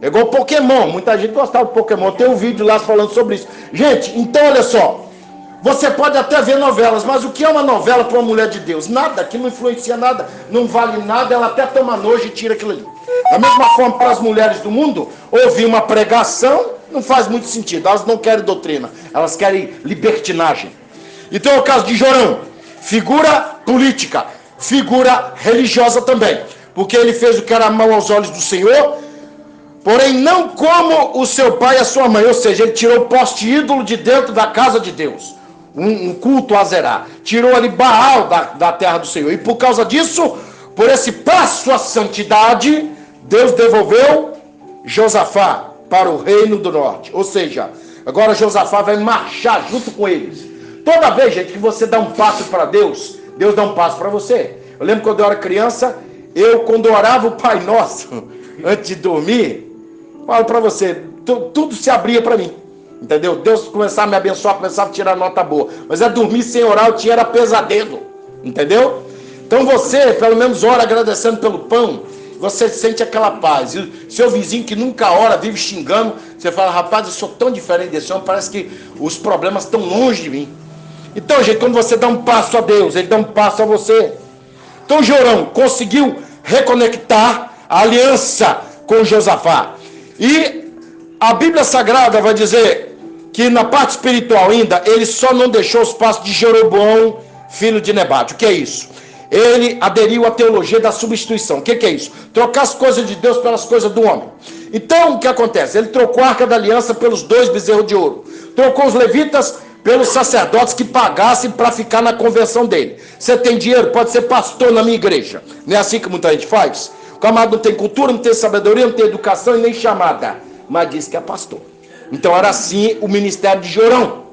É igual Pokémon, muita gente gostava de Pokémon, tem um vídeo lá falando sobre isso. Gente, então olha só, você pode até ver novelas, mas o que é uma novela para uma mulher de Deus? Nada, que não influencia nada, não vale nada, ela até toma nojo e tira aquilo ali. Da mesma forma, para as mulheres do mundo, ouvir uma pregação não faz muito sentido, elas não querem doutrina, elas querem libertinagem. Então é o caso de Jorão, figura política, figura religiosa também, porque ele fez o que era mal aos olhos do Senhor, porém não como o seu pai e a sua mãe, ou seja, ele tirou o poste ídolo de dentro da casa de Deus, um culto a Zerá, tirou ali Baal da terra do Senhor, e por causa disso, por esse passo à santidade, Deus devolveu Josafá para o reino do norte, ou seja, agora Josafá vai marchar junto com eles. Toda vez, gente, que você dá um passo para Deus, Deus dá um passo para você. Eu lembro quando eu era criança, quando eu orava o Pai Nosso, antes de dormir, falo para você, tudo se abria para mim, entendeu? Deus começava a me abençoar, começava a tirar nota boa, mas dormir sem orar, eu tinha era pesadelo, entendeu? Então você, pelo menos ora agradecendo pelo pão, você sente aquela paz. E o seu vizinho que nunca ora, vive xingando, você fala, rapaz, eu sou tão diferente desse homem, parece que os problemas estão longe de mim. Então, gente, quando você dá um passo a Deus, ele dá um passo a você. Então, Jorão conseguiu reconectar a aliança com Josafá. E a Bíblia Sagrada vai dizer que na parte espiritual ainda, ele só não deixou os passos de Jeroboão, filho de Nebate. O que é isso? Ele aderiu à teologia da substituição. O que é isso? Trocar as coisas de Deus pelas coisas do homem. Então, o que acontece? Ele trocou a Arca da Aliança pelos 2 bezerros de ouro. Trocou os levitas pelos sacerdotes que pagassem para ficar na convenção dele. Você tem dinheiro? Pode ser pastor na minha igreja. Não é assim que muita gente faz? O camarada não tem cultura, não tem sabedoria, não tem educação e nem chamada, mas diz que é pastor. Então era assim o ministério de Jorão.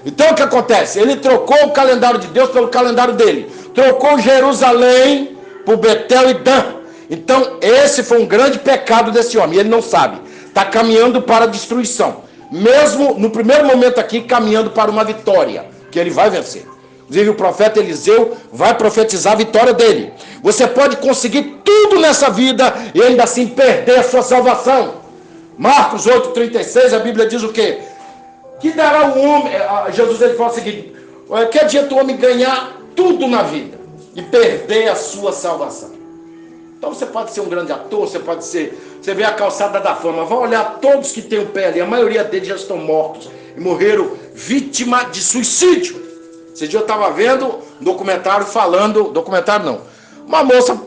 Então o que acontece? Ele trocou o calendário de Deus pelo calendário dele. Trocou Jerusalém por Betel e Dan. Então esse foi um grande pecado desse homem. Ele não sabe. Está caminhando para a destruição. Mesmo no primeiro momento aqui, caminhando para uma vitória, que ele vai vencer. Inclusive o profeta Eliseu vai profetizar a vitória dele. Você pode conseguir tudo nessa vida e ainda assim perder a sua salvação. Marcos 8,36, a Bíblia diz o quê? Que dará o homem, Jesus ele fala o seguinte, que adianta o homem ganhar tudo na vida e perder a sua salvação? Então você pode ser um grande ator, você pode ser... Você vê a calçada da fama, vai olhar todos que têm o pé ali, a maioria deles já estão mortos e morreram vítima de suicídio. Esse dia eu estava vendo um documentário falando... Documentário não. Uma moça,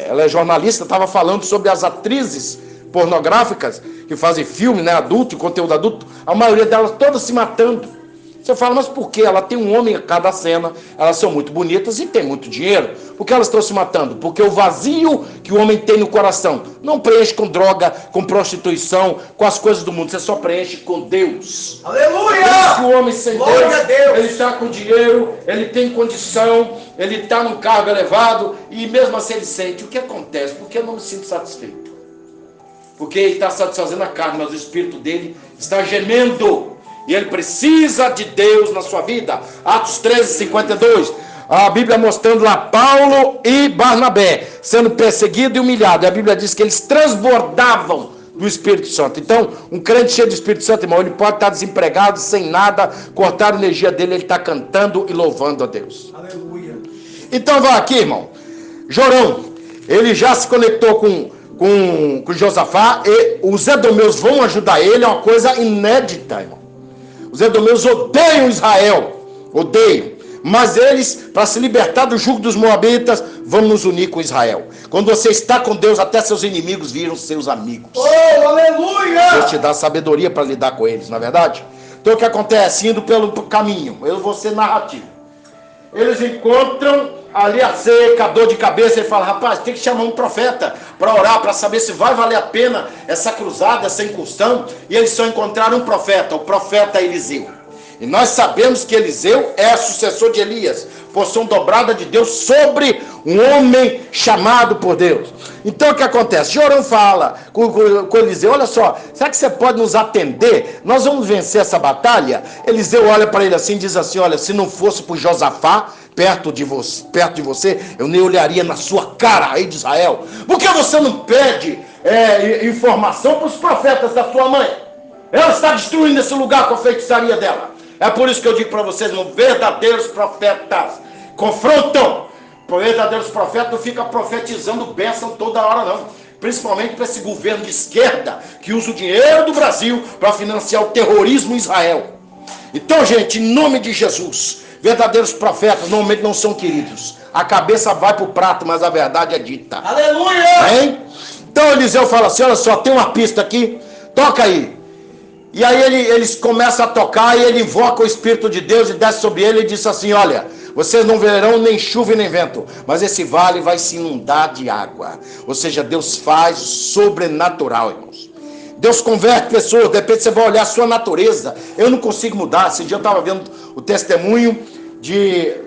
ela é jornalista, estava falando sobre as atrizes pornográficas que fazem filme, né, adulto, conteúdo adulto, a maioria delas todas se matando. Você fala, mas por quê? Ela tem um homem a cada cena, elas são muito bonitas e tem muito dinheiro. Por que elas estão se matando? Porque o vazio que o homem tem no coração não preenche com droga, com prostituição, com as coisas do mundo. Você só preenche com Deus. Aleluia! Por isso que o homem sem Deus, ele está com dinheiro, ele tem condição, ele está num cargo elevado e mesmo assim ele sente. O que acontece? Porque eu não me sinto satisfeito. Porque ele está satisfazendo a carne, mas o espírito dele está gemendo. E ele precisa de Deus na sua vida. Atos 13:52. A Bíblia mostrando lá Paulo e Barnabé sendo perseguido e humilhado. E a Bíblia diz que eles transbordavam do Espírito Santo. Então, um crente cheio do Espírito Santo, irmão, ele pode estar desempregado, sem nada, cortar a energia dele, ele está cantando e louvando a Deus. Aleluia. Então, vai aqui, irmão. Jorão, ele já se conectou com Josafá e os edomeus vão ajudar ele. É uma coisa inédita, irmão. Os edomeus odeiam Israel, odeiam, mas eles, para se libertar do jugo dos moabitas, vão nos unir com Israel. Quando você está com Deus, até seus inimigos viram seus amigos. Oh, aleluia! Deus te dá sabedoria para lidar com eles, não é verdade? Então o que acontece? Indo pelo caminho, eu vou ser narrativo. Eles encontram ali a seca, a dor de cabeça, ele fala, rapaz, tem que chamar um profeta para orar, para saber se vai valer a pena essa cruzada, essa incursão. E eles só encontraram um profeta, o profeta Eliseu. E nós sabemos que Eliseu é sucessor de Elias, porção dobrada de Deus sobre um homem chamado por Deus. Então o que acontece? Jorão fala com Eliseu, olha só, será que você pode nos atender? Nós vamos vencer essa batalha? Eliseu olha para ele assim e diz assim, olha, se não fosse por Josafá, perto de você, eu nem olharia na sua cara, rei de Israel. Por que você não pede informação para os profetas da sua mãe. Ela está destruindo esse lugar com a feitiçaria dela. É por isso que eu digo para vocês, verdadeiros profetas confrontam. Verdadeiros profetas não ficam profetizando bênção toda hora não. Principalmente para esse governo de esquerda que usa o dinheiro do Brasil para financiar o terrorismo em Israel. Então, gente, em nome de Jesus, verdadeiros profetas normalmente não são queridos. A cabeça vai para o prato, mas a verdade é dita. Aleluia! Hein? Então Eliseu fala assim, olha só, tem uma pista aqui, toca aí. E aí eles começam a tocar e ele invoca o Espírito de Deus e desce sobre ele e diz assim, olha, vocês não verão nem chuva e nem vento, mas esse vale vai se inundar de água. Ou seja, Deus faz o sobrenatural, irmãos. Deus converte pessoas, de repente você vai olhar a sua natureza. Eu não consigo mudar. Esse dia eu estava vendo o testemunho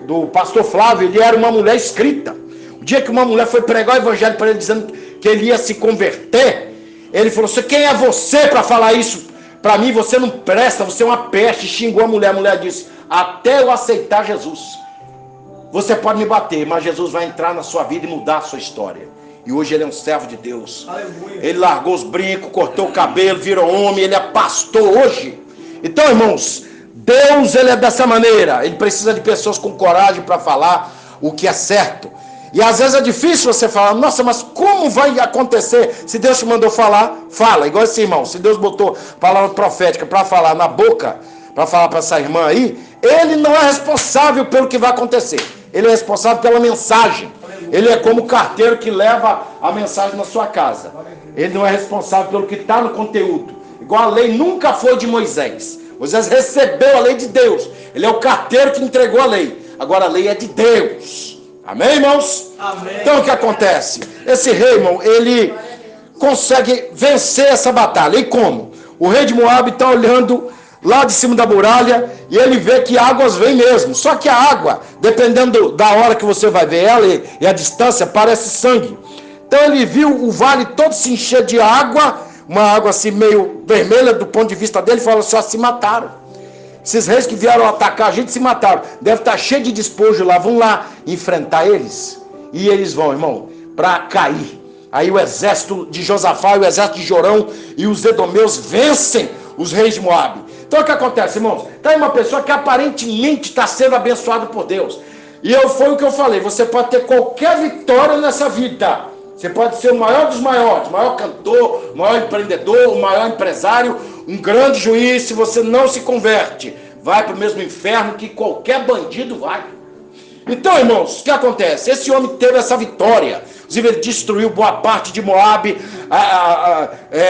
do pastor Flávio, ele era uma mulher escrita. O dia que uma mulher foi pregar o evangelho para ele, dizendo que ele ia se converter, ele falou assim, quem é você para falar isso? Para mim você não presta, você é uma peste. Xingou a mulher disse, até eu aceitar Jesus, você pode me bater, mas Jesus vai entrar na sua vida e mudar a sua história. E hoje ele é um servo de Deus. Aleluia. Ele largou os brincos, cortou o cabelo, virou homem, ele é pastor hoje. Então, irmãos, Deus, ele é dessa maneira. Ele precisa de pessoas com coragem para falar o que é certo. E às vezes é difícil você falar, nossa, mas como vai acontecer? Se Deus te mandou falar, fala. Igual esse irmão, se Deus botou palavra profética para falar na boca, para falar para essa irmã aí, ele não é responsável pelo que vai acontecer. Ele é responsável pela mensagem. Ele é como o carteiro que leva a mensagem na sua casa. Ele não é responsável pelo que está no conteúdo. Igual a lei nunca foi de Moisés. Moisés recebeu a lei de Deus. Ele é o carteiro que entregou a lei. Agora a lei é de Deus. Amém, irmãos? Amém. Então o que acontece? Esse rei, irmão, ele consegue vencer essa batalha. E como? O rei de Moabe está olhando lá de cima da muralha e ele vê que águas vêm mesmo. Só que a água, dependendo da hora que você vai ver ela e a distância, parece sangue. Então ele viu o vale todo se encher de água, uma água assim meio vermelha do ponto de vista dele, e falou, só se mataram. Esses reis que vieram atacar a gente se mataram. Deve estar cheio de despojo lá. Vão lá enfrentar eles. E eles vão, irmão, para cair. Aí o exército de Josafá, o exército de Jorão e os edomeus vencem os reis de Moabe. Então o que acontece, irmãos? Está aí uma pessoa que aparentemente está sendo abençoada por Deus. E foi o que eu falei. Você pode ter qualquer vitória nessa vida. Você pode ser o maior dos maiores, o maior cantor, o maior empreendedor, o maior empresário, um grande juiz. Se você não se converte, vai para o mesmo inferno que qualquer bandido vai. Então, irmãos, o que acontece? Esse homem teve essa vitória. Inclusive, ele destruiu boa parte de Moabe,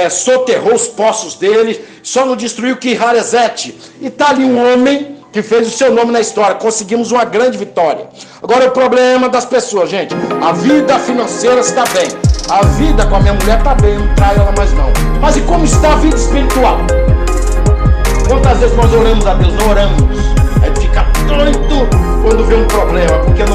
soterrou os poços dele, só não destruiu Ki-Haresete. E está ali um homem que fez o seu nome na história. Conseguimos uma grande vitória. Agora o problema das pessoas, gente, a vida financeira está bem, a vida com a minha mulher está bem, eu não traio ela mais não. Mas e como está a vida espiritual? Quantas vezes nós oramos a Deus? Não oramos. Aí fica doido quando vê um problema, porque não